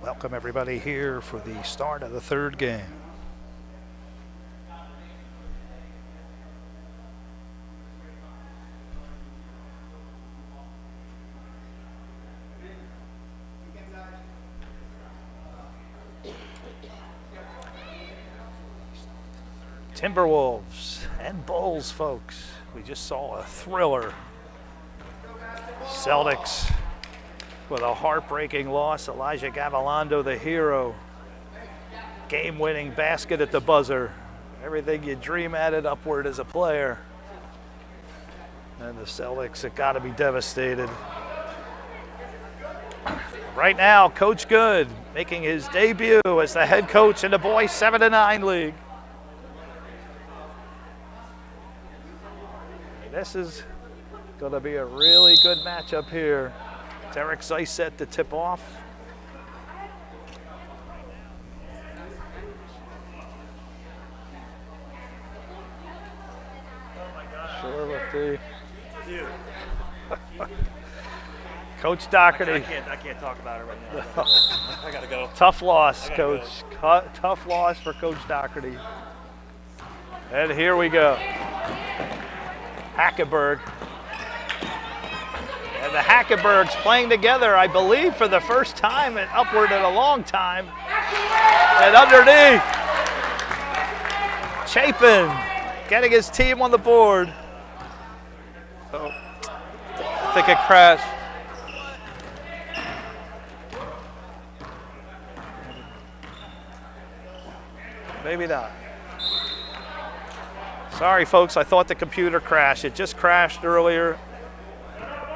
Welcome everybody here for the start of the third game. Timberwolves and Bulls, folks. We just saw a thriller. Celtics with a heartbreaking loss. Elijah Gavilando, the hero. Game-winning basket at the buzzer. Everything you dream at it upward as a player. And the Celtics have got to be devastated. Right now, Coach Good making his debut as the head coach in the boys 7-9 league. This is going to be a really good matchup here. Derek Zeiset to tip off. Sure with the Coach Doherty. I can't talk about it right now. I gotta go. Tough loss, Coach. Tough loss for Coach Doherty. And here we go. Hackenburg. And the Hackenburgs playing together, I believe, for the first time and upward in a long time. And underneath, Chapin getting his team on the board. Oh, I think it crashed. Maybe not. Sorry, folks, I thought the computer crashed. It just crashed earlier.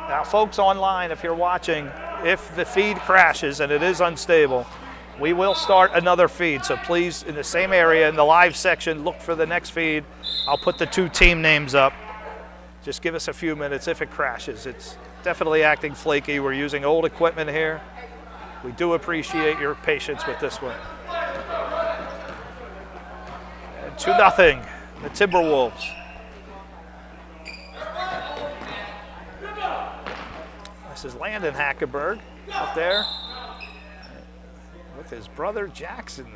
Now, folks online, if you're watching, if the feed crashes and it is unstable, we will start another feed. So please, in the same area, in the live section, look for the next feed. I'll put the two team names up. Just give us a few minutes if it crashes. It's definitely acting flaky. We're using old equipment here. We do appreciate your patience with this one. And 2-0. The Timberwolves. This is Landon Hackenburg up there with his brother Jaxon.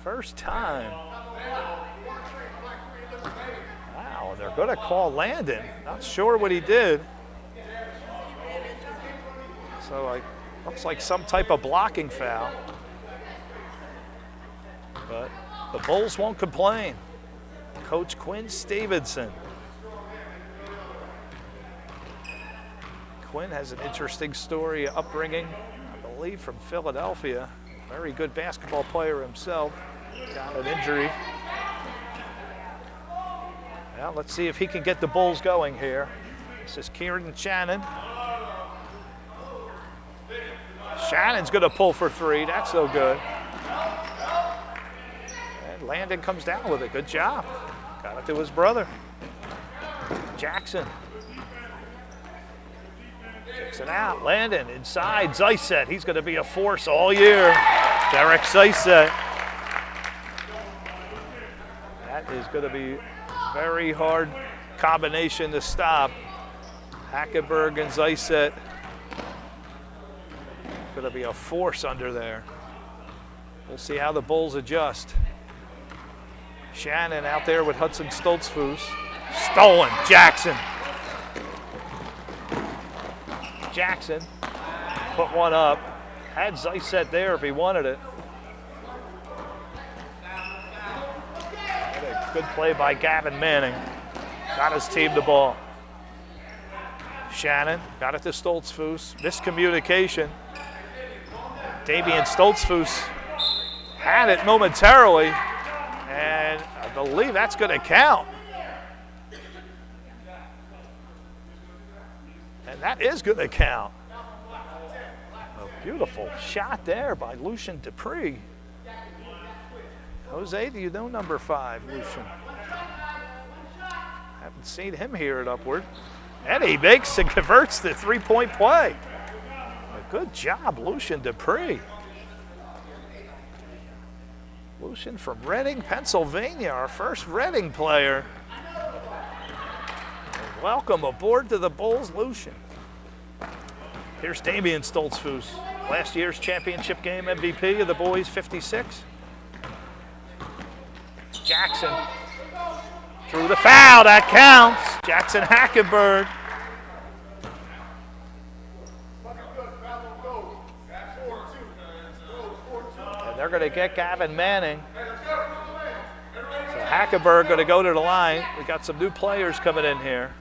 First time. Wow, they're going to call Landon. Not sure what he did. So looks like some type of blocking foul. But the Bulls won't complain. Coach Quinn Stevenson. Quinn has an interesting story, upbringing, I believe from Philadelphia. Very good basketball player himself. Got an injury. Well, let's see if he can get the Bulls going here. This is Kieran Shannon. Shannon's going to pull for three. That's no good. And Landon comes down with it. Good job. Got it to his brother. Jaxon. Kicks it out. Landon inside. Zeiset. He's going to be a force all year. Derek Zeiset. That is going to be a very hard combination to stop. Hackenburg and Zeiset. Going to be a force under there. We'll see how the Bulls adjust. Shannon out there with Hudson Stoltzfus. Stolen. Jaxon. Jaxon put one up. Had Zeiset there if he wanted it. A good play by Gavin Manning. Got his team the ball. Shannon got it to Stoltzfus. Miscommunication. Damian Stoltzfus had it momentarily. And I believe that's going to count. And that is going to count. A beautiful shot there by Lucian Dupree. Jose, do you know number 5, Lucian? Haven't seen him here at Upward. And he makes and converts the three-point play. A good job, Lucian Dupree. Lucian from Reading, Pennsylvania, our first Reading player. And welcome aboard to the Bulls, Lucian. Here's Damian Stoltzfus. Last year's championship game MVP of the boys, 56. Jaxon drew the foul, that counts. Jaxon Hackenburg. And they're going to get Gavin Manning. So Hackenburg going to go to the line. We got some new players coming in here.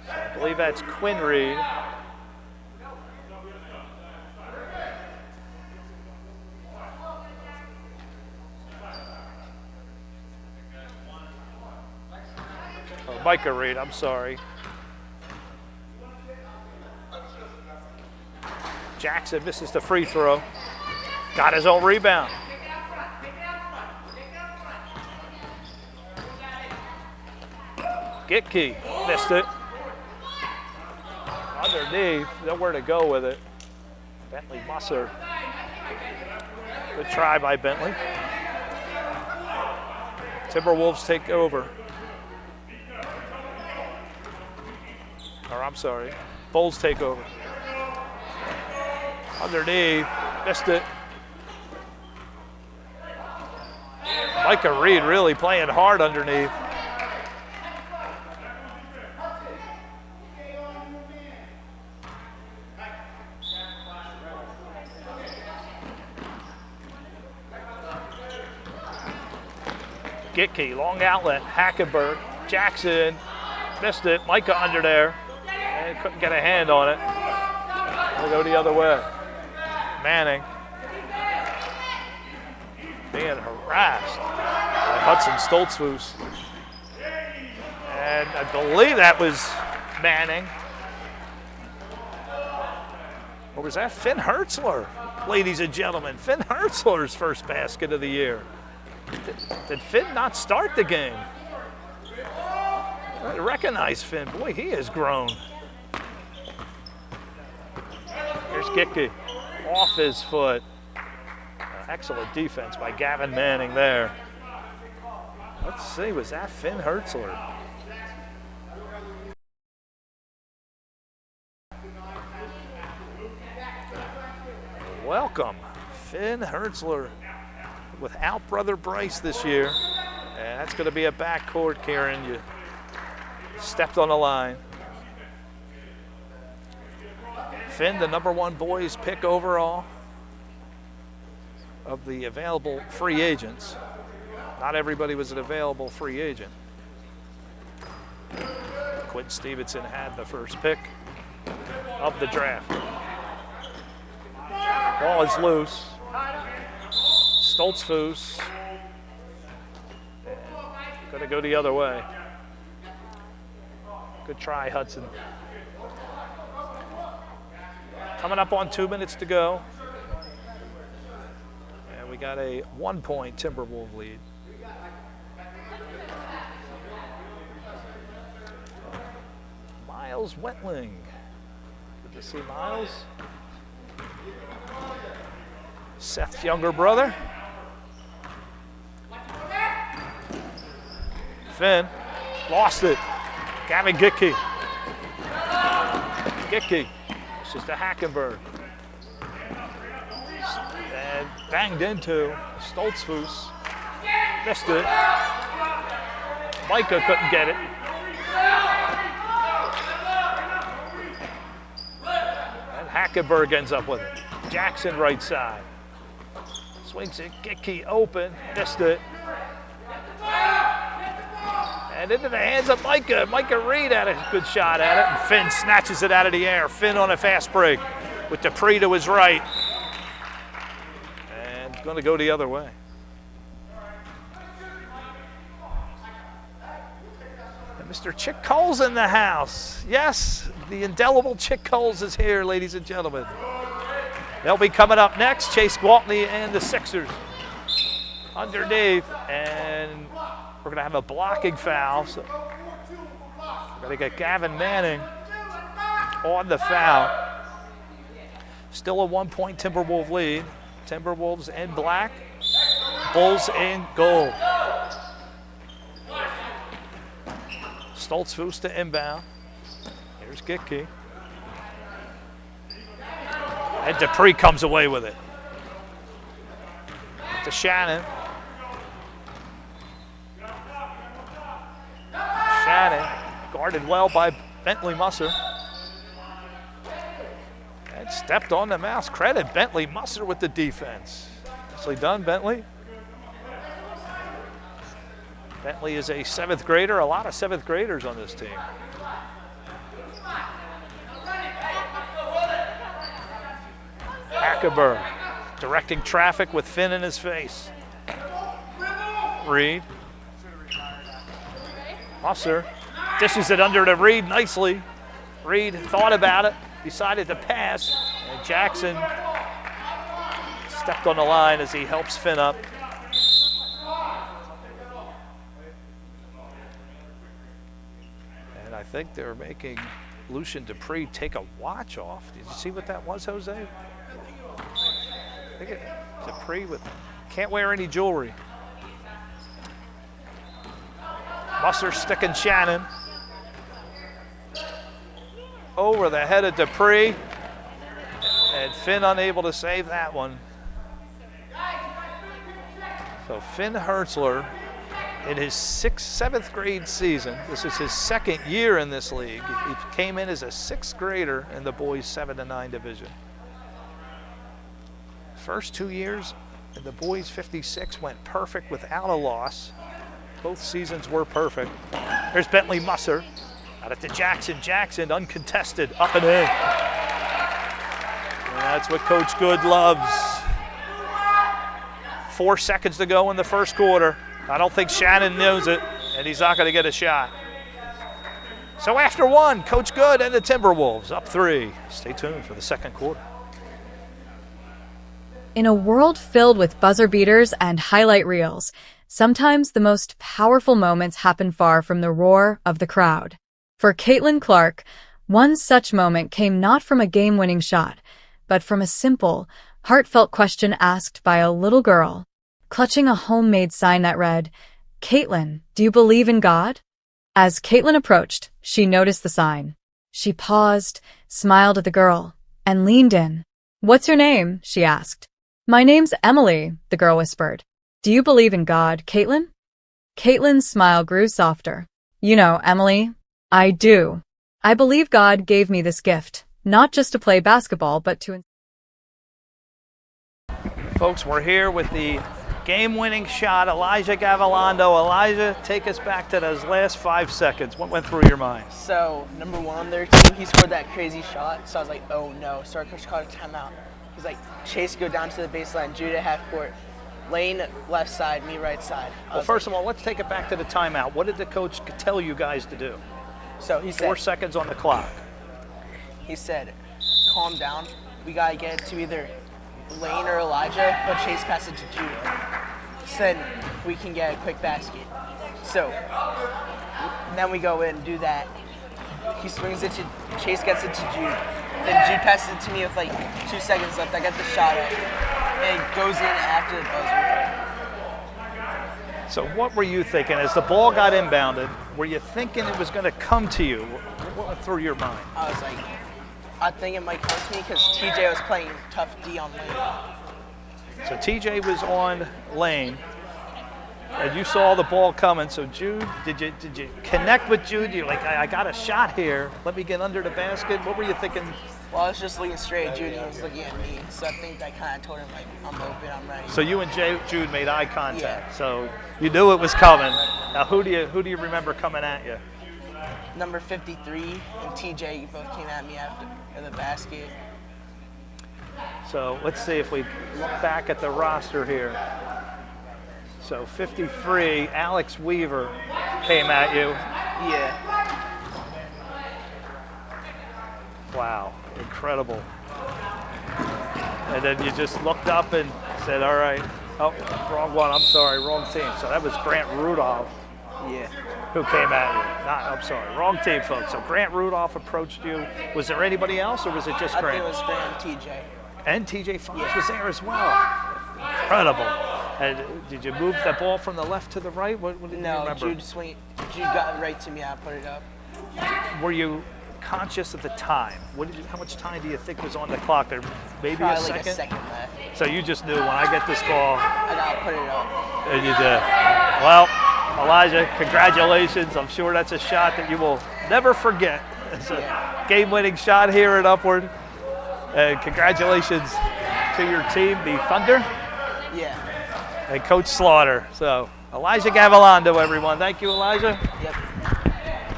So I believe that's Quinn Reed. Micah Reed, I'm sorry. Jaxon misses the free throw. Got his own rebound. Gitke missed it. Underneath, nowhere to go with it. Bentley Musser. Good try by Bentley. Timberwolves take over. Or I'm sorry, Bulls take over. Underneath, missed it. Micah Reed really playing hard underneath. Gitke, long outlet, Hackenburg, Jaxon, missed it, Micah under there. And couldn't get a hand on it. We'll go the other way. Manning being harassed by Hudson Stoltzfus. And I believe that was Manning. Or was that Finn Hertzler? Ladies and gentlemen, Finn Hertzler's first basket of the year. Did Finn not start the game? I recognize Finn. Boy, he has grown. Here's Gitke, off his foot. Excellent defense by Gavin Manning there. Let's see, was that Finn Hertzler? Welcome, Finn Hertzler, without brother Bryce this year. And that's going to be a backcourt, Kieran. You stepped on the line. Finn, the #1 boys pick overall of the available free agents. Not everybody was an available free agent. Quinn Stevenson had the first pick of the draft. Ball is loose. Stoltzfus. Going to go the other way. Good try, Hudson. Coming up on 2 minutes to go. And we got a 1-point Timberwolves lead. Miles Wentling. Good to see Miles. Seth's younger brother. Finn lost it. Gavin Gitke. Gitke. It's just a Hackenburg. And banged into Stoltzfus. Missed it. Micah couldn't get it. And Hackenburg ends up with it. Jaxon right side. Swings it. Gitke open. Missed it. And into the hands of Micah. Micah Reed had a good shot at it, and Finn snatches it out of the air. Finn on a fast break with Dupree to his right. And going to go the other way. And Mr. Chick Cole's in the house. Yes, the indelible Chick Cole's is here, ladies and gentlemen. They'll be coming up next, Chase Gwaltney and the Sixers. Underneath, and we're going to have a blocking foul. So we're going to get Gavin Manning on the foul. Still a 1-point Timberwolves lead. Timberwolves in black, Bulls in gold. Stoltzfus to inbound. Here's Gitke. And Dupree comes away with it. To Shannon. Shannon guarded well by Bentley Musser. And stepped on the mouse. Credit Bentley Musser with the defense. Nicely done, Bentley. Bentley is a 7th grader. A lot of 7th graders on this team. Hackenburg directing traffic with Finn in his face. Reed. Musser dishes it under to Reed nicely. Reed thought about it, decided to pass, and Jaxon stepped on the line as he helps Finn up. And I think they're making Lucian Dupree take a watch off. Did you see what that was, Jose? I think Dupree can't wear any jewelry. Musser sticking Shannon. Over the head of Dupree. And Finn unable to save that one. So Finn Hertzler, in his 7th grade season, this is his 2nd year in this league. He came in as a 6th grader in the boys 7-9 division. First 2 years in the boys 56 went perfect without a loss. Both seasons were perfect. There's Bentley Musser. Out it to Jaxon. Jaxon uncontested, up and in. And that's what Coach Good loves. 4 seconds to go in the first quarter. I don't think Shannon knows it, and he's not going to get a shot. So after 1, Coach Good and the Timberwolves up 3. Stay tuned for the second quarter. In a world filled with buzzer beaters and highlight reels, sometimes the most powerful moments happen far from the roar of the crowd. For Caitlin Clark, one such moment came not from a game-winning shot, but from a simple, heartfelt question asked by a little girl, clutching a homemade sign that read, "Caitlin, do you believe in God?" As Caitlin approached, she noticed the sign. She paused, smiled at the girl, and leaned in. "What's your name?" she asked. "My name's Emily," the girl whispered. "Do you believe in God, Caitlin?" Caitlin's smile grew softer. "You know, Emily, I do. I believe God gave me this gift, not just to play basketball, but to..." Folks, we're here with the game-winning shot, Elijah Gavilando. Elijah, take us back to those last 5 seconds. What went through your mind? So, number 1 on their team, he scored that crazy shot. So I was like, oh no. So our coach called a timeout. He's like, Chase, go down to the baseline, Judah half court. Lane left side, me right side. Well, first of all, let's take it back to the timeout. What did the coach tell you guys to do? So he said, 4 seconds on the clock. He said, calm down. We got to get it to either Lane or Elijah, but Chase passed it to Judah. Said we can get a quick basket. So then we go in and do that. He swings it to Chase, gets it to Jude. Then Jude passes it to me with like 2 seconds left. I got the shot up. And it goes in after the buzzer. So what were you thinking as the ball got inbounded? Were you thinking it was going to come to you? What went through your mind? I was like, I think it might come to me because TJ was playing tough D on Lane. So TJ was on Lane, and you saw the ball coming. So Jude, did you connect with Jude? You're like, I got a shot here. Let me get under the basket. What were you thinking? Well, I was just looking straight at Jude, and he was looking at me. So I think I kind of told him, like, I'm open, I'm ready. So you and Jude made eye contact. Yeah. So you knew it was coming. Now, who do you remember coming at you? Number 53 and TJ both came at me after the basket. So let's see if we look back at the roster here. So 53, Alex Weaver came at you. Yeah. Wow, incredible. And then you just looked up and said, all right, oh, wrong one, I'm sorry, wrong team. So that was Grant Rudolph. Yeah. Who came at you. I'm sorry, wrong team, folks. So Grant Rudolph approached you. Was there anybody else, or was it just Grant? I think it was Grant and TJ. And TJ Fox was there as well. Incredible. And did you move the ball from the left to the right? What did you remember? Jude got right to me. I put it up. Were you conscious of the time. How much time do you think was on the clock there? Maybe Probably a second? like a second left. So you just knew when I get this ball. I gotta put it up. And you did. Well, Elijah, congratulations. I'm sure that's a shot that you will never forget. It's a game-winning shot here at Upward. And congratulations to your team, the Thunder. Yeah. And Coach Slaughter. So Elijah Gavilando, everyone. Thank you, Elijah. Yep.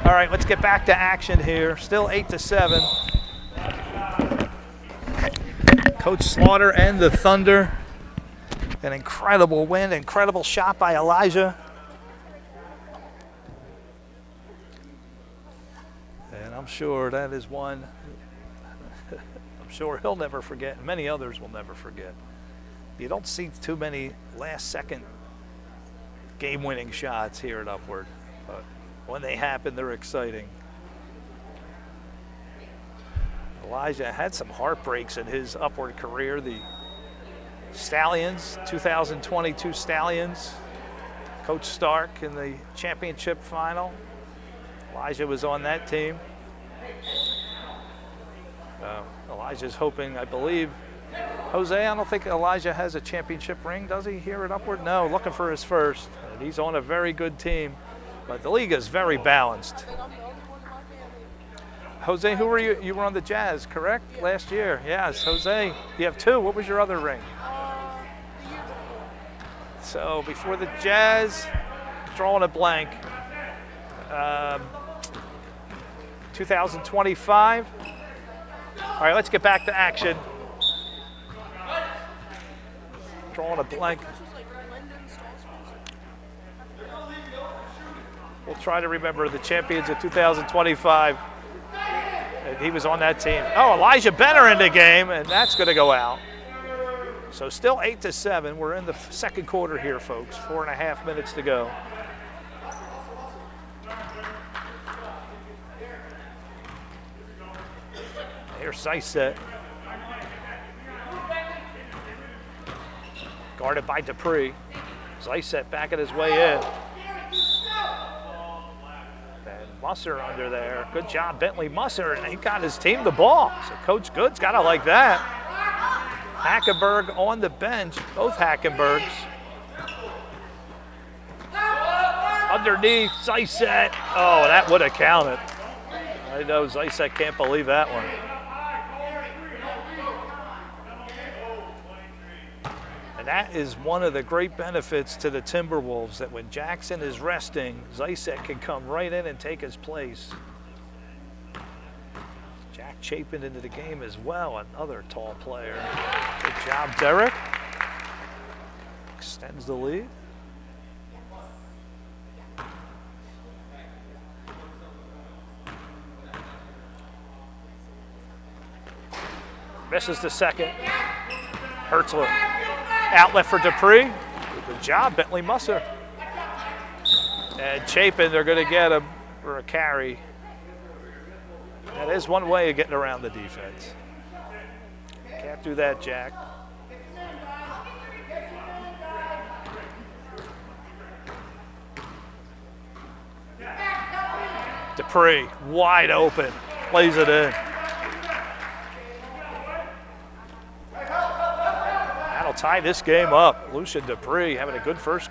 All right, let's get back to action here. Still 8-7. Coach Slaughter and the Thunder. An incredible win, incredible shot by Elijah. And I'm sure that is one I'm sure he'll never forget, and many others will never forget. You don't see too many last-second game-winning shots here at Upward, but when they happen, they're exciting. Elijah had some heartbreaks in his Upward career. The Stallions, 2022 Stallions, Coach Stark in the championship final. Elijah was on that team. Elijah's hoping, I believe, Jose, I don't think Elijah has a championship ring, does he, here at Upward? No, looking for his first. And he's on a very good team, but the league is very balanced. Jose, who were you? You were on the Jazz, correct? Yeah. Last year. Yes, Jose. You have two. What was your other ring? The year before. So before the Jazz, drawing a blank. 2025. All right, let's get back to action. Drawing a blank. This was like Landon, Stoltzfus. We'll try to remember the champions of 2025. And he was on that team. Oh, Elijah Benner in the game, and that's going to go out. So still 8-7. We're in the second quarter here, folks. 4.5 minutes to go. Here's Zeiset. Guarded by Dupree. Zeiset backing his way in. Musser under there. Good job, Bentley Musser, and he got his team the ball. So Coach Good's got to like that. Hackenburg on the bench, both Hackenbergs. Underneath, Zeiset. Oh, that would have counted. I know Zeiset can't believe that one. And that is one of the great benefits to the Timberwolves, that when Jaxon is resting, Zeiset can come right in and take his place. Jack Chapin into the game as well, another tall player. Good job, Derek. Extends the lead. Misses the second. Hertzler. Outlet for Dupree. Good job, Bentley Musser. And Chapin, they're going to get him for a carry. That is one way of getting around the defense. Can't do that, Jack. Dupree, wide open, plays it in. That'll tie this game up. Lucian Dupree having a good first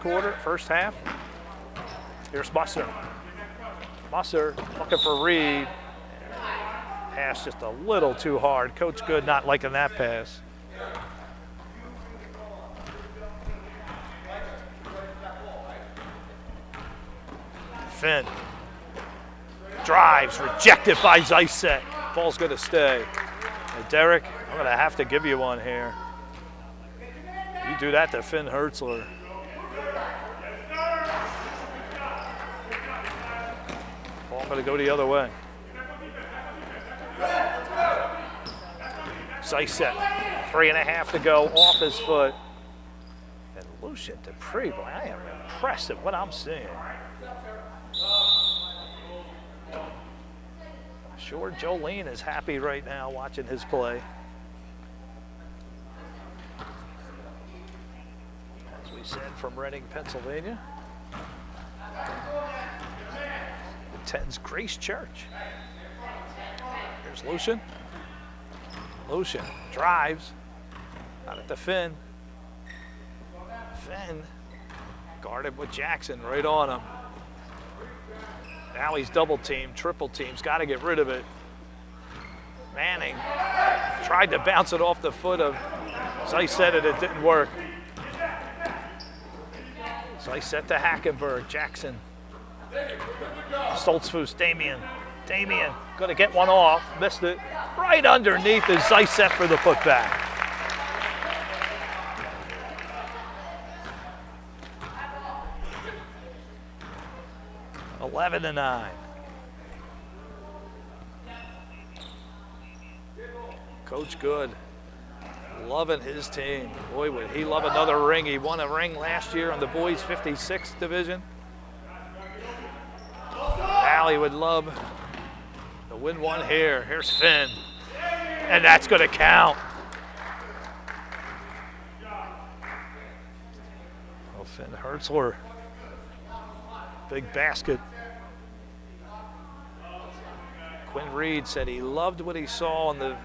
half. Here's Musser. Musser looking for Reed. Pass just a little too hard. Coach Good not liking that pass. Finn drives, rejected by Zeiset. Ball's going to stay. And Derek, I'm going to have to give you one here. You do that to Finn Hertzler. Ball going to go the other way. Zeiset, 3.5 to go, off his foot. And Lucian Dupree, boy, I am impressed at what I'm seeing. I'm sure Jolene is happy right now watching his play. As we said, from Reading, Pennsylvania. Attends Grace Church. Here's Lucian. Lucian drives. Out at the Finn. Finn guarded with Jaxon right on him. Now he's double teamed, triple teamed. Got to get rid of it. Manning tried to bounce it off the foot of Zeiset, and it didn't work. Zeiset to Hackenburg. Jaxon. Stoltzfus, Damian. Damian gonna get one off, missed it. Right underneath is Zeiset for the putback. Eleven to 9. Coach Good, loving his team. Boy, would he love another ring. He won a ring last year on the boys 56th division. Now he would love to win one here. Here's Finn, and that's gonna count. Oh, Finn Hertzler, big basket. Quinn Reed said he loved what he saw in the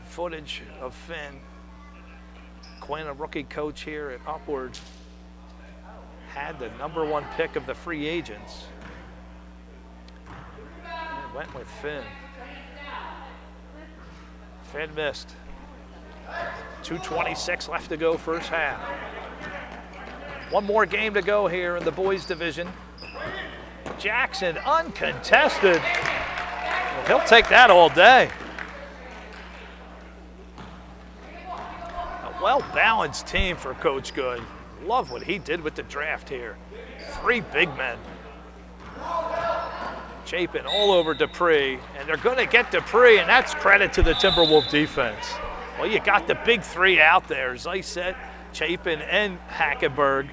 footage of Finn. Quinn, a rookie coach here at Upward, had the #1 pick of the free agents. And went with Finn. Finn missed. 2:26 left to go, first half. One more game to go here in the boys division. Jaxon uncontested. Well, he'll take that all day. A well-balanced team for Coach Good. Love what he did with the draft here. 3 big men. Chapin all over Dupree, and they're going to get Dupree, and that's credit to the Timberwolves defense. Well, you got the big 3 out there, Zeiset, Chapin, and Hackenburg.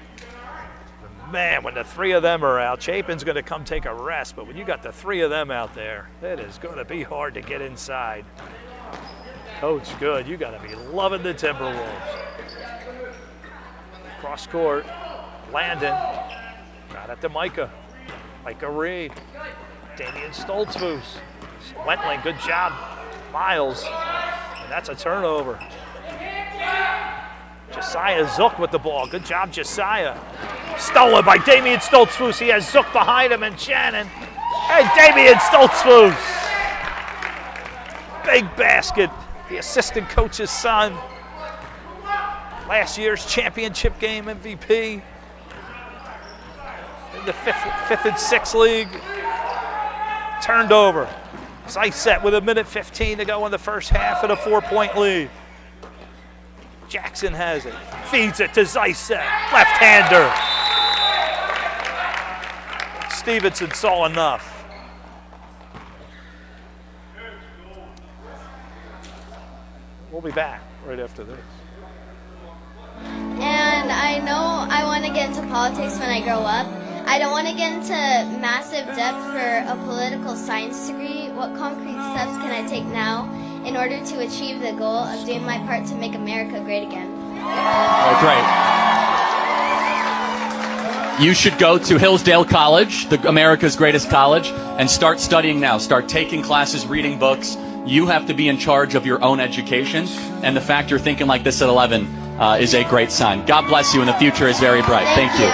Man, when the 3 of them are out, Chapin's going to come take a rest, but when you got the 3 of them out there, it is going to be hard to get inside. Coach Good, you got to be loving the Timberwolves. Cross court, Landon, got it to Micah. Micah Reed, Damian Stoltzfus, Wentling, good job. Miles, and that's a turnover. Josiah Zook with the ball, good job Josiah. Stolen by Damian Stoltzfus. He has Zook behind him and Shannon. And Damian Stoltzfus. Big basket. The assistant coach's son. Last year's championship game MVP. In the fifth and 6th league. Turned over. Zeiset with 1:15 to go in the first half and a 4-point lead. Jaxon has it. Feeds it to Zeiset. Left-hander. Stevenson saw enough. We'll be back right after this. And I know I want to get into politics when I grow up. I don't want to get into massive depth for a political science degree. What concrete steps can I take now in order to achieve the goal of doing my part to make America great again? Oh, great. You should go to Hillsdale College, America's greatest college, and start studying now. Start taking classes, reading books. You have to be in charge of your own education, and the fact you're thinking like this at 11 is a great sign. God bless you, and the future is very bright. Thank you.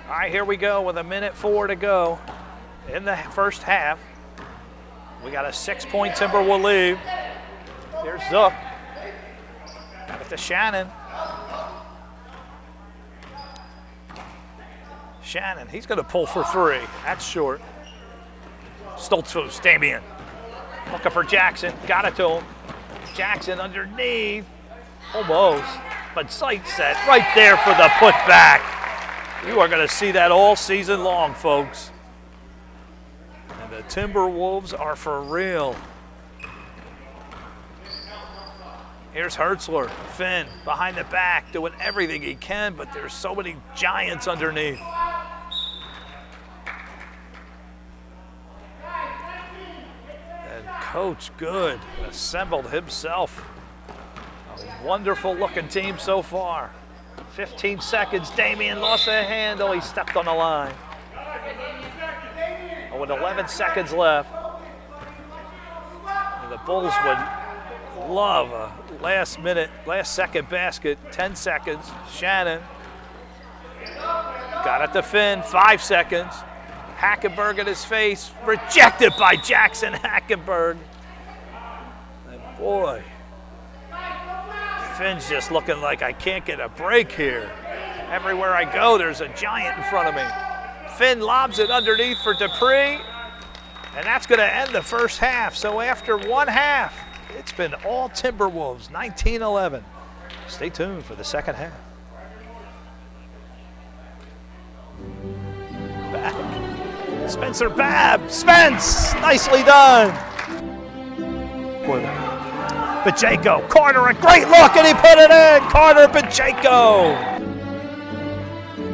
All right, here we go with 1:04 to go in the first half. We got a 6-point Timberwolves lead. Here's Zook. With the Shannon. Shannon, he's going to pull for 3. That's short. Stoltzfus, Damian. Looking for Jaxon. Got it to him. Jaxon underneath. Almost. But Zeiset right there for the putback. You are going to see that all season long, folks. And the Timberwolves are for real. Here's Hertzler, Finn, behind the back, doing everything he can, but there's so many giants underneath. Coach Good assembled himself a wonderful looking team so far. 15 seconds, Damian lost a handle, he stepped on the line. With 11 seconds left, the Bulls would love a last second basket, 10 seconds. Shannon got it to Finn, 5 seconds. Hackenburg in his face, rejected by Jaxon Hackenburg. And boy, Finn's just looking like I can't get a break here. Everywhere I go, there's a giant in front of me. Finn lobs it underneath for Dupree, and that's going to end the first half. So after one half, it's been all Timberwolves, 19-11. Stay tuned for the second half. Back. Spencer Babb. Spence, nicely done. Pacheco, Carter, a great look, and he put it in. Carter, Pacheco.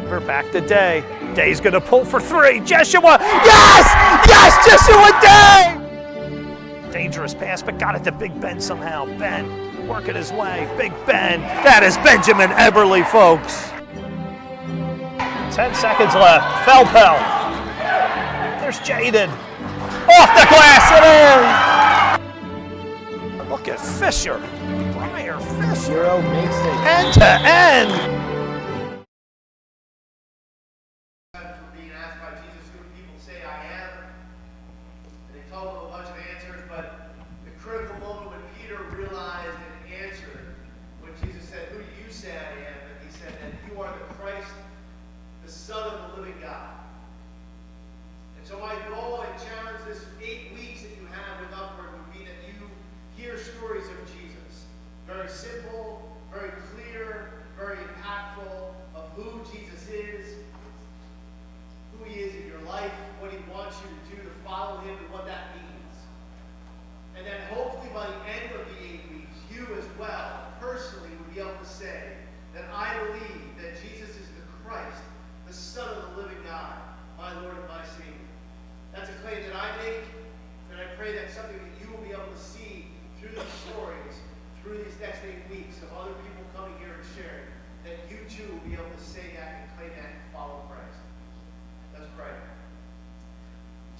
We're back to Day. Day's gonna pull for three. Jeshua, yes! Yes, Jeshua Day! Dangerous pass, but got it to Big Ben somehow. Ben working his way. Big Ben. That is Benjamin Eberle, folks. 10 seconds left. Felpel. There's Jaden. Off the glass and in. Look at Fisher. Briar Fisher. Euro makes it. End to end.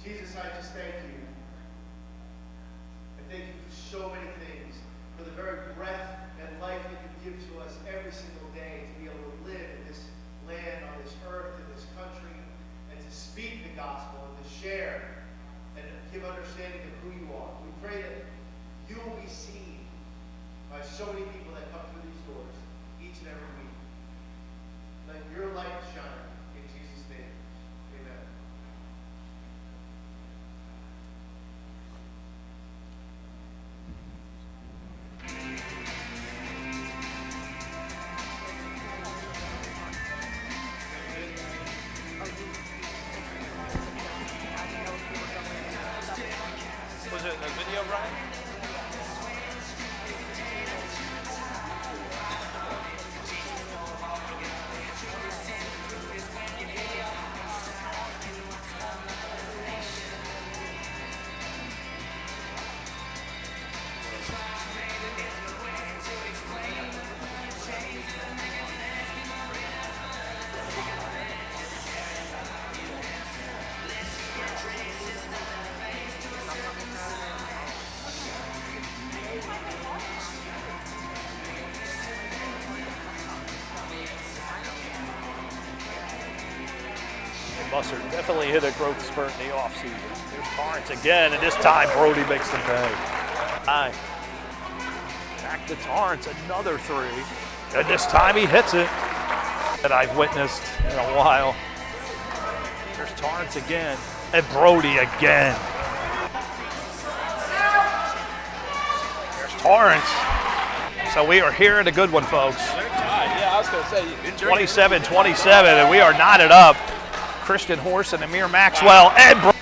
Jesus, I just thank you. I thank you for so many things, for the very breath and life that you give to us every single day to be able to live in this land, on this earth, in this country, and to speak the gospel and to share and give understanding of who you are. We pray that you will be seen by so many people that come through these doors each and every week. Let your light shine in Jesus' name. Amen. Was it a video running? Buster definitely hit a growth spurt in the offseason. Here's Torrance again, and this time Brody makes the pay. Back to Torrance, another three. And this time he hits it that I've witnessed in a while. Here's Torrance again, and Brody again. There's Torrance. So we are here in a good one, folks. Yeah, I was going to say, 27-27, and we are knotted up. Christian Horse and Amir Maxwell and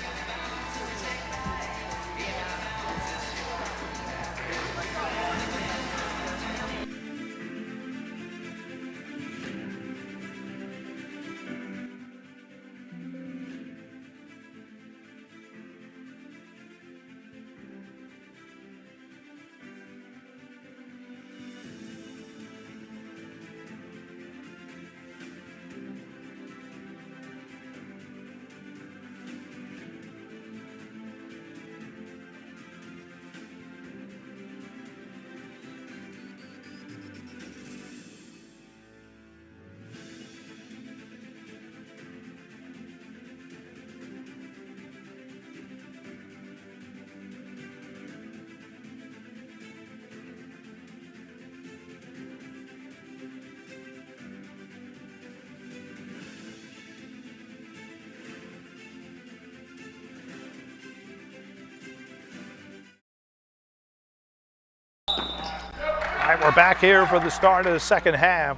We're back here for the start of the second half.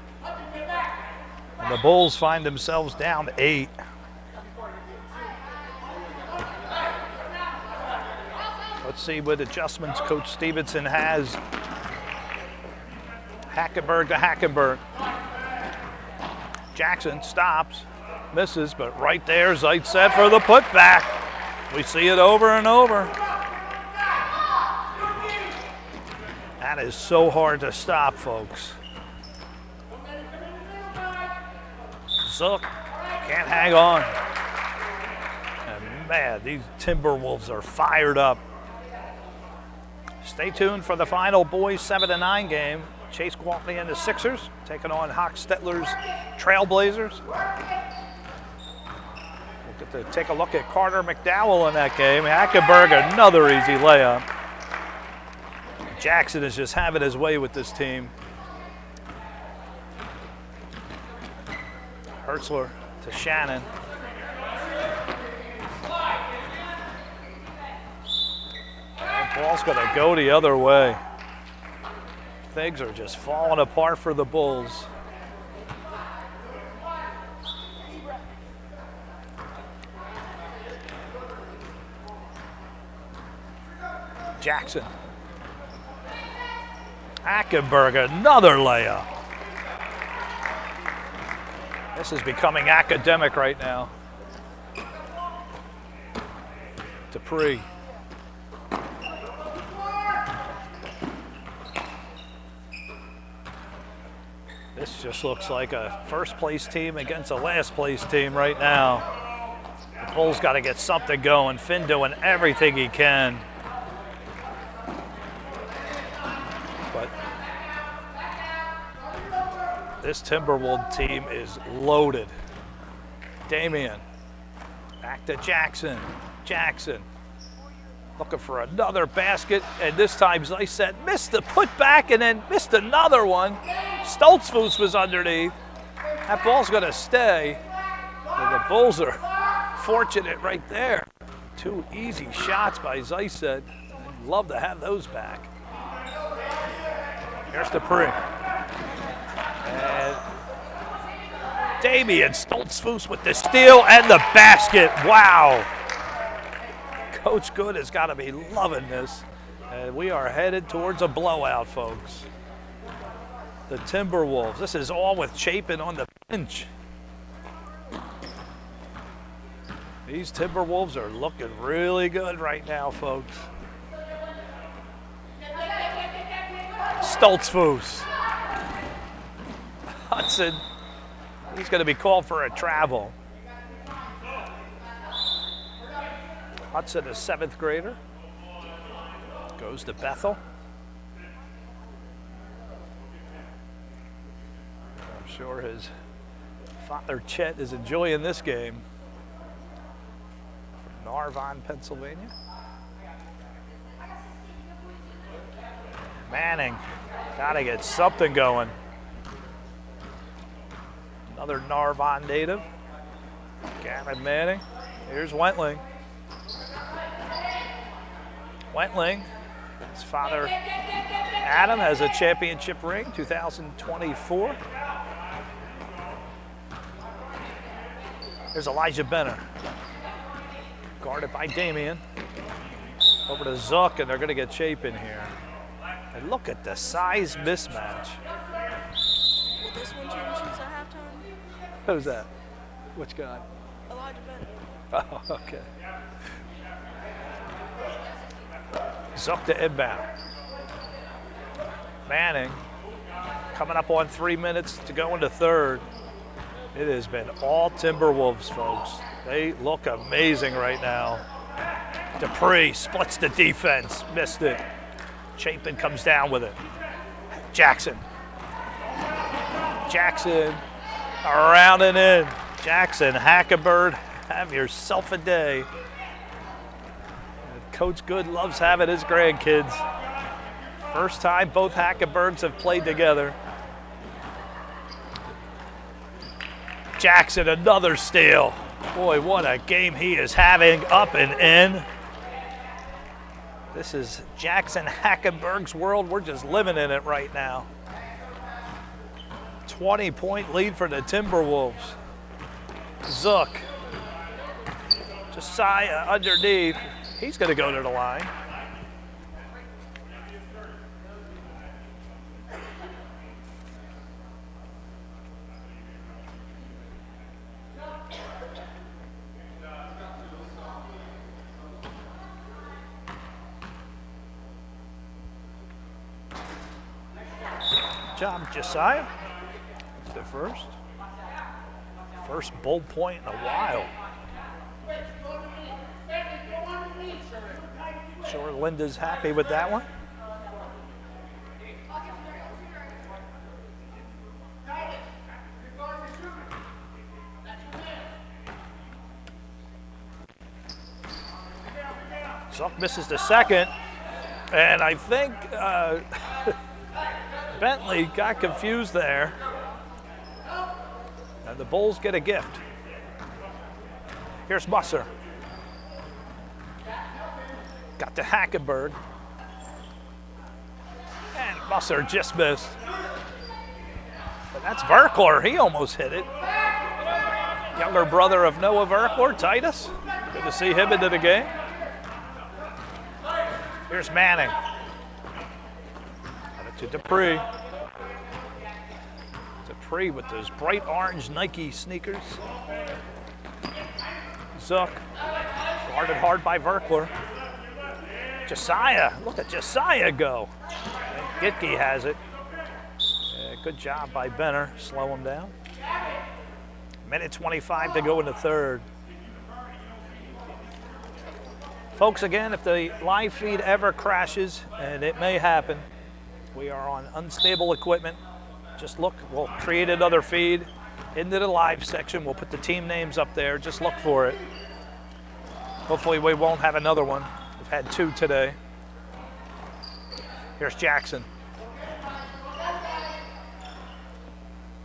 And the Bulls find themselves down 8. Let's see what adjustments Coach Stevenson has. Hackenburg to Hackenburg. Jaxon stops, misses, but right there, Zeiset for the putback. We see it over and over. That is so hard to stop, folks. Zook can't hang on. And man, these Timberwolves are fired up. Stay tuned for the final boys 7-9 game. Chase Gwaltney and the Sixers taking on Hochstetler's Trailblazers. We'll get to take a look at Carter McDowell in that game. Hackenburg, another easy layup. Jaxon is just having his way with this team. Hertzler to Shannon. The ball's going to go the other way. Things are just falling apart for the Bulls. Jaxon. Hackenburg, another layup. This is becoming academic right now. Dupree. This just looks like a first place team against a last place team right now. The Bulls got to get something going. Finn doing everything he can. But this Timberwolves team is loaded. Damian, back to Jaxon. Jaxon looking for another basket, and this time Zeiset missed the putback and then missed another one. Stoltzfus was underneath. That ball's going to stay. And the Bulls are fortunate right there. 2 easy shots by Zeiset. I'd love to have those back. Here's Dupree. And Damian Stoltzfus with the steal and the basket. Wow. Coach Good has got to be loving this. And we are headed towards a blowout, folks. The Timberwolves. This is all with Chapin on the bench. These Timberwolves are looking really good right now, folks. Stoltzfus. Hudson. He's going to be called for a travel. Hudson, a 7th grader. Goes to Bethel. I'm sure his father, Chet, is enjoying this game. From Narvon, Pennsylvania. Manning, gotta get something going. Another Narvon native. Gavin Manning. Here's Wentling. Wentling, his father Adam has a championship ring, 2024. There's Elijah Benner, guarded by Damian. Over to Zook, and they're going to get Chapin here. And look at the size mismatch. Will this one change since at halftime? Who's that? Which guy? Elijah Benner. Oh, okay. Zook to inbound. Manning coming up on 3 minutes to go into third. It has been all Timberwolves, folks. They look amazing right now. Dupree splits the defense, missed it. Chapin comes down with it. Jaxon. Jaxon around and in. Jaxon, Hackenburg, have yourself a day. Coach Good loves having his grandkids. First time both Hackenbergs have played together. Jaxon, another steal. Boy, what a game he is having up and in. This is Jaxon Hackenberg's world. We're just living in it right now. 20-point lead for the Timberwolves. Zook. Josiah underneath. He's going to go to the line. Good job, Josiah. That's the first bold point in a while. Sure, Linda's happy with that one. Zuck misses the second, and I think Bentley got confused there. And the Bulls get a gift. Here's Musser. Got to Hackenburg. And Musser just missed. But that's Hertzler. He almost hit it. Younger brother of Noah Hertzler, Titus. Good to see him into the game. Here's Manning. Got it to Dupree. Dupree with those bright orange Nike sneakers. Zook. Guarded hard by Hertzler. Josiah. Look at Josiah go. And Gitke has it. Good job by Benner. Slow him down. Minute 25 to go in the third. Folks, again, if the live feed ever crashes, and it may happen, we are on unstable equipment. Just look, we'll create another feed into the live section. We'll put the team names up there. Just look for it. Hopefully we won't have another one. We've had two today. Here's Jaxon.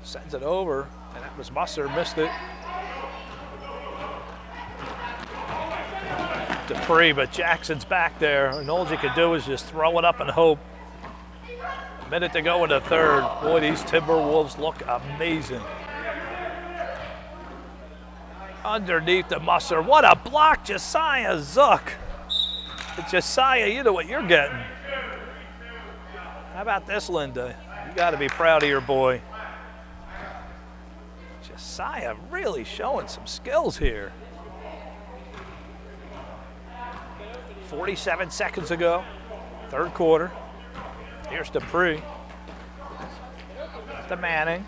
Sends it over, and that was Musser, missed it. Dupree, but Jackson's back there, and all you can do is just throw it up and hope. A minute to go in the third. Boy, these Timberwolves look amazing. Underneath the Musser. What a block, Josiah Zook. Josiah, you know what you're getting. How about this, Linda? You got to be proud of your boy. Josiah really showing some skills here. 47 seconds ago, third quarter. Here's Dupree. To Manning.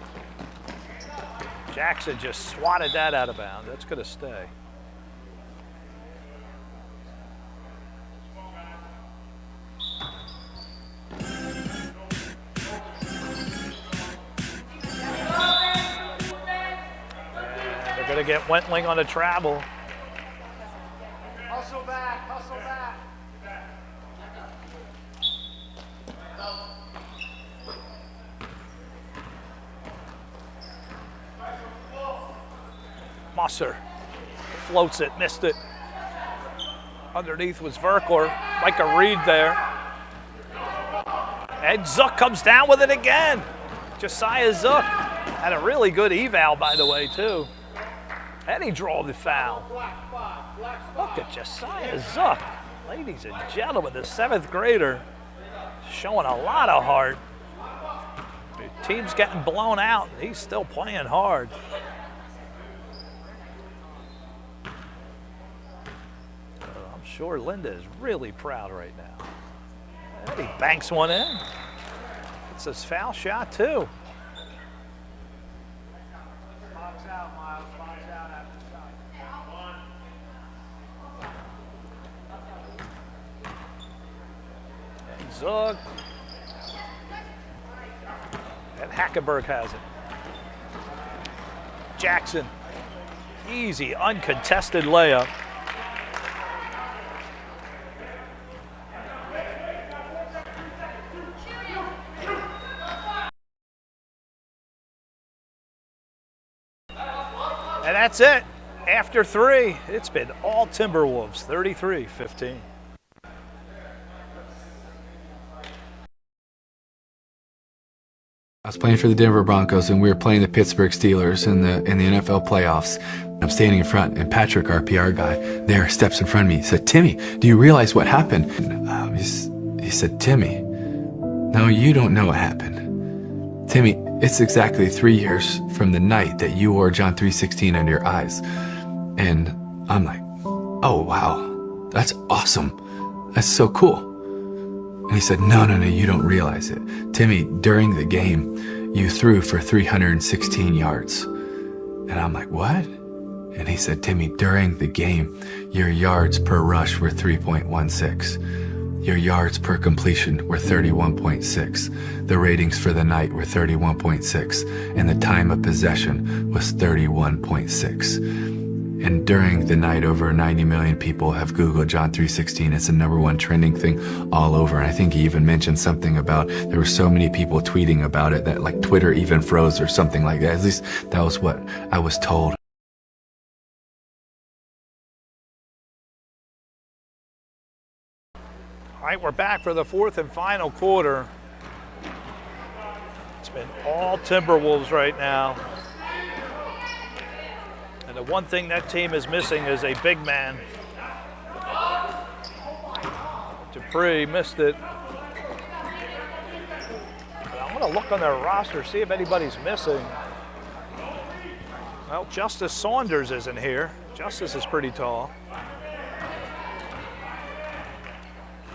Jaxon just swatted that out of bounds. That's going to stay. And they're going to get Wentling on a travel. Hustle back, hustle back. Musser floats it, missed it. Underneath was Hertzler. Micah Reed there. And Zook comes down with it again. Josiah Zook had a really good eval, by the way, too. And he drove the foul. Look at Josiah Zook. Ladies and gentlemen, the 7th grader showing a lot of heart. The team's getting blown out. He's still playing hard. I'm sure Linda is really proud right now. And he banks one in. It's his foul shot, too. Box out, Miles. Box out after the shot. And Zook. And Hackenburg has it. Jaxon. Easy, uncontested layup. And that's it. After three, it's been all Timberwolves, 33-15. I was playing for the Denver Broncos, and we were playing the Pittsburgh Steelers in the NFL playoffs. I'm standing in front, and Patrick, our PR guy, there steps in front of me. He said, "Timmy, do you realize what happened?" And, he said, "Timmy, no, you don't know what happened. Timmy, it's exactly 3 years from the night that you wore John 3:16 under your eyes." And I'm like, "Oh, wow, that's awesome. That's so cool." And he said, no, you don't realize it. Timmy, during the game, you threw for 316 yards. And I'm like, what? And he said, Timmy, during the game, your yards per rush were 3.16. Your yards per completion were 31.6. The ratings for the night were 31.6. And the time of possession was 31.6. And during the night, over 90 million people have Googled John 3:16. It's the #1 trending thing all over. And I think he even mentioned something about there were so many people tweeting about it that like Twitter even froze or something like that. At least that was what I was told. All right, we're back for the fourth and final quarter. It's been all Timberwolves right now. And the one thing that team is missing is a big man. Dupree missed it. But I'm going to look on their roster, see if anybody's missing. Well, Justice Saunders isn't here. Justice is pretty tall.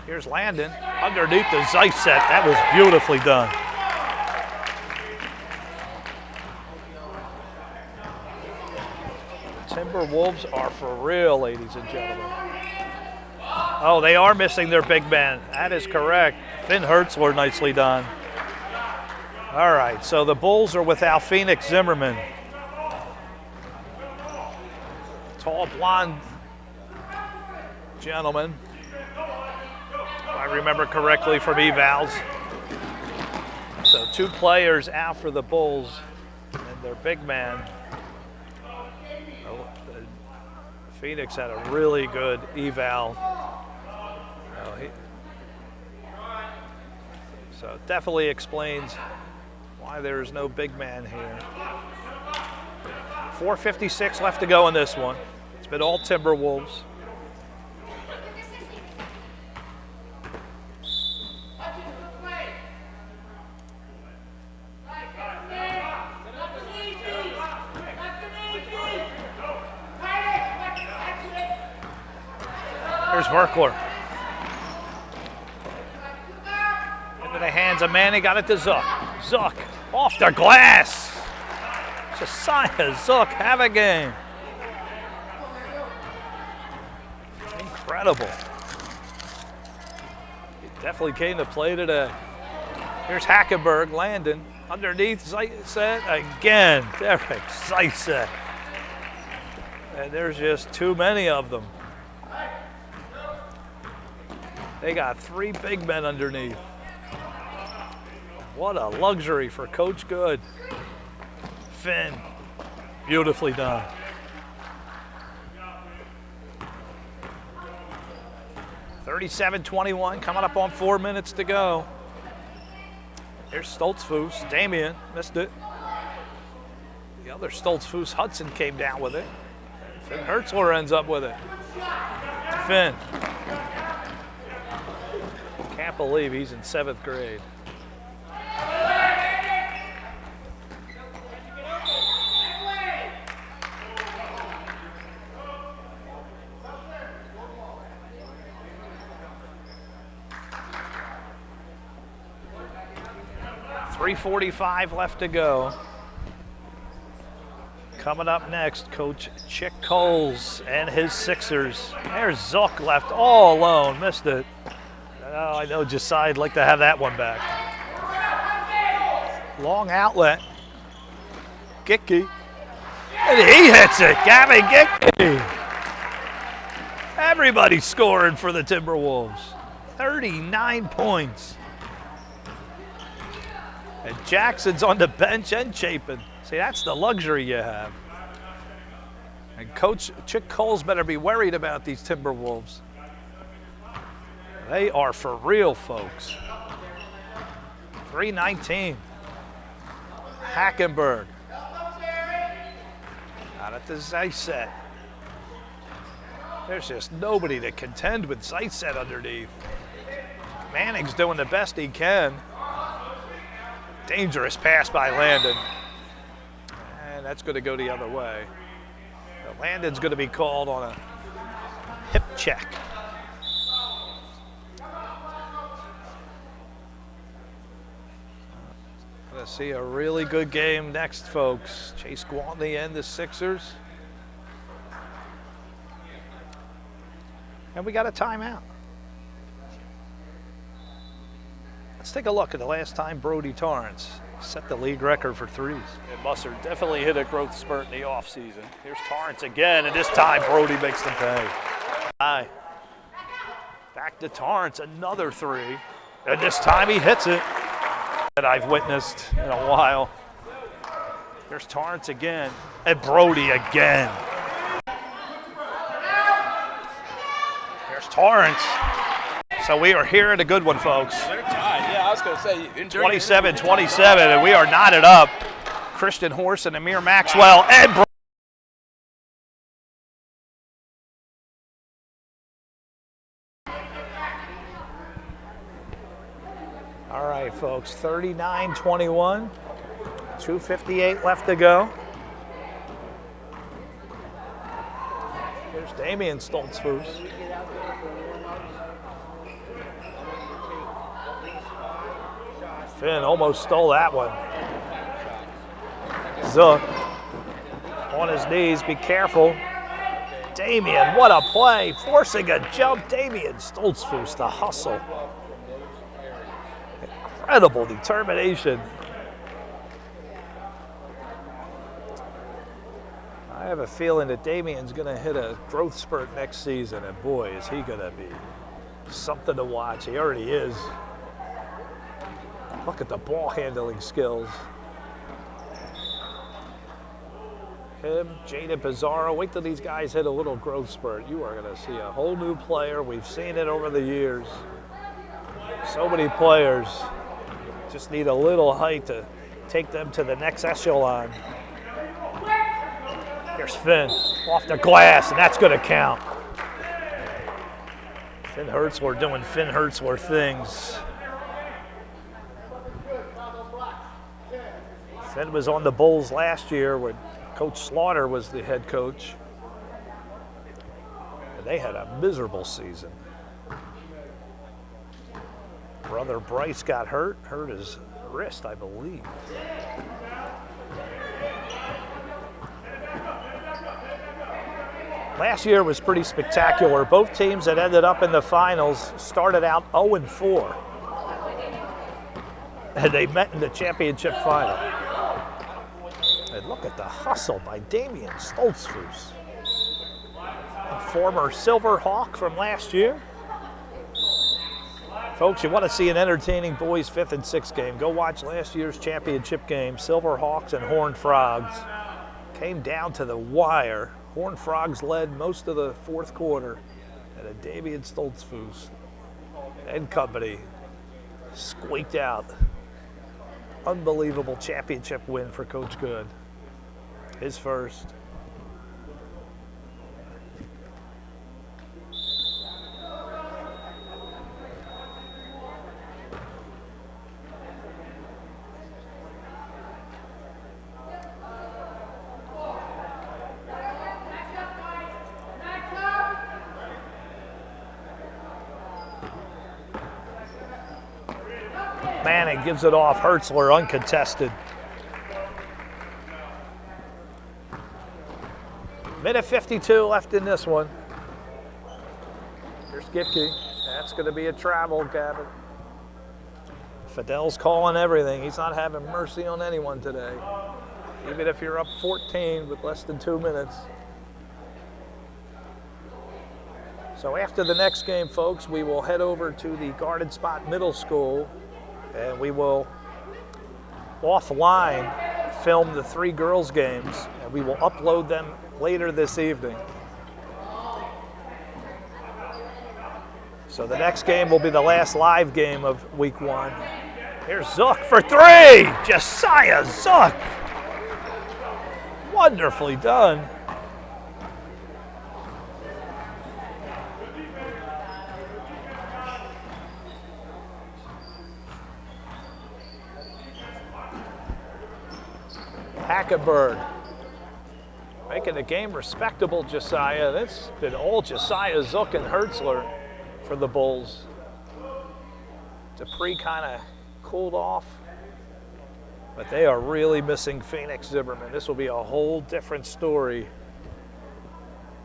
Here's Landon underneath the Zeiset. That was beautifully done. Timberwolves are for real, ladies and gentlemen. Oh, they are missing their big man. That is correct. Finn Hertzler, nicely done. All right, so the Bulls are without Phoenix Zimmerman. Tall, blonde gentleman, if I remember correctly from evals. So 2 players out for the Bulls and their big man. Phoenix had a really good eval. So it definitely explains why there is no big man here. 4:56 left to go in this one. It's been all Timberwolves. Here's Hertzler. Into the hands of Manning, got it to Zook. Zook off the glass. Josiah Zook, have a game. Incredible. He definitely came to play today. Here's Hackenburg, Landon. Underneath Zeiset again. Derek Zeiset. And there's just too many of them. They got 3 big men underneath. What a luxury for Coach Good. Finn, beautifully done. (37-21), coming up on 4 minutes to go. Here's Stoltzfus. Damian missed it. The other Stoltzfus, Hudson, came down with it. Finn Hertzler ends up with it. Finn. Can't believe he's in 7th grade. .345 left to go. Coming up next, Coach Chick Coles and his Sixers. There's Zook left all alone, missed it. Oh, I know Josiah'd like to have that one back. Long outlet. Gitke. And he hits it. Gavin Gitke. Everybody's scoring for the Timberwolves. 39 points. And Jaxon's on the bench and Chapin. See, that's the luxury you have. And Coach Chick Coles better be worried about these Timberwolves. They are for real, folks. 3:19. Hackenburg. Out at the Zeiset. There's just nobody to contend with Zeiset underneath. Manning's doing the best he can. Dangerous pass by Landon. And that's going to go the other way. But Landon's going to be called on a hip check. Going to see a really good game next, folks. Chase Gwaltney and the Sixers. And we got a timeout. Let's take a look at the last time Brody Torrance set the league record for threes. And Musser definitely hit a growth spurt in the offseason. Here's Torrance again, and this time Brody makes them pay. Aye. Back to Torrance, another three. And this time he hits it. That I've witnessed in a while. Here's Torrance again, and Brody again. Here's Torrance. So we are here at a good one, folks. They're tied. Yeah, I was going to say. 27-27, and we are knotted up. Christian Horse and Amir Maxwell, and all right, folks, 39-21, 2:58 left to go. Here's Damian Stoltzfus. Finn almost stole that one. Zook on his knees, be careful. Damian, what a play, forcing a jump. Damian Stoltzfus, the hustle. Incredible determination. I have a feeling that Damian's going to hit a growth spurt next season, and boy, is he going to be something to watch. He already is. Look at the ball handling skills. Him, Jaden Pizarro. Wait till these guys hit a little growth spurt. You are going to see a whole new player. We've seen it over the years. So many players just need a little height to take them to the next echelon. Here's Finn off the glass, and that's going to count. Finn Hertzler doing Finn Hertzler things. Finn was on the Bulls last year when Coach Slaughter was the head coach. And they had a miserable season. Brother Bryce got hurt his wrist, I believe. Last year was pretty spectacular. Both teams that ended up in the finals started out 0-4. And they met in the championship final. And look at the hustle by Damian Stoltzfus. A former Silver Hawk from last year. Folks, you want to see an entertaining boys 5th and 6th game, go watch last year's championship game. Silver Hawks and Horned Frogs came down to the wire. Horned Frogs led most of the fourth quarter, and a Damian Stoltzfus and company squeaked out. Unbelievable championship win for Coach Good. His first. Manning gives it off. Hertzler uncontested. Minute 52 left in this one. Here's Gitke. That's going to be a travel, Gavin. Fidel's calling everything. He's not having mercy on anyone today. Even if you're up 14 with less than 2 minutes. So after the next game, folks, we will head over to the Garden Spot Middle School, and we will offline film the 3 girls games, and we will upload them later this evening. So the next game will be the last live game of week 1. Here's Zook for three. Josiah Zook. Wonderfully done. Hackenburg making the game respectable, Josiah. That's been all Josiah, Zook, and Hertzler for the Bulls. Dupree kind of cooled off, but they are really missing Phoenix Zimmerman. This will be a whole different story.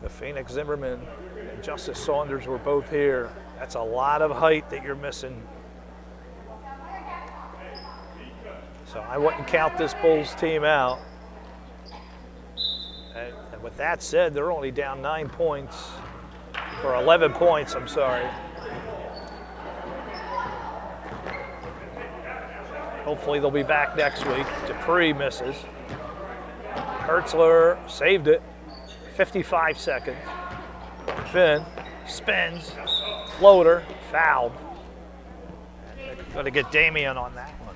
The Phoenix Zimmerman and Justice Saunders were both here. That's a lot of height that you're missing. So I wouldn't count this Bulls team out. And with that said, they're only down 9 points, or 11 points, I'm sorry. Hopefully they'll be back next week. Dupree misses. Hertzler saved it. 55 seconds. Finn spins, floater, fouled. Got to get Damian on that one.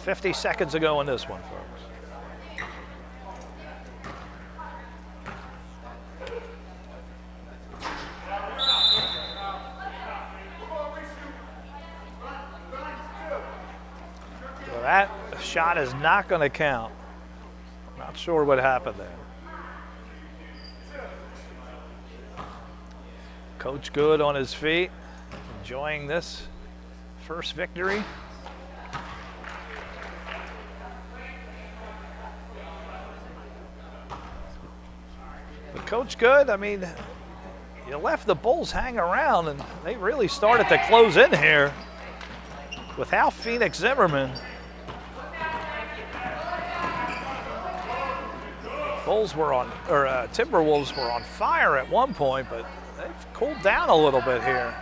$50 seconds to go in this one, folks. So that shot is not going to count. Not sure what happened there. Coach Good on his feet, enjoying this first victory. But Coach Good, I mean, you left the Bulls hang around, and they really started to close in here without Phoenix Zimmerman. Bulls were on, or Timberwolves were on fire at one point, but they've cooled down a little bit here.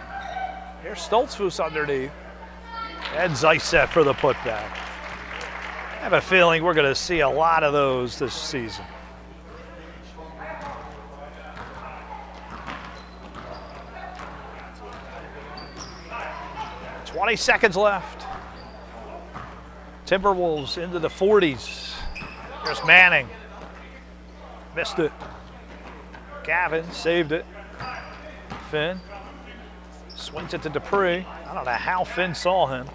Here's Stoltzfus underneath, and Zeiset for the putback. I have a feeling we're going to see a lot of those this season. $20 seconds left. Timberwolves into the 40s. Here's Manning. Missed it. Gavin saved it. Finn swings it to Dupree. I don't know how Finn saw him.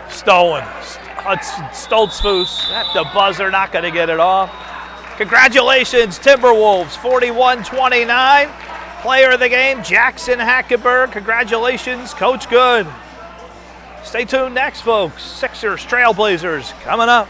Stolen. Hudson, Stoltzfus at the buzzer, not going to get it off. Congratulations, Timberwolves, 41-29. Player of the game, Jaxon Hackenburg. Congratulations, Coach Good. Stay tuned next, folks. Sixers, Trailblazers coming up.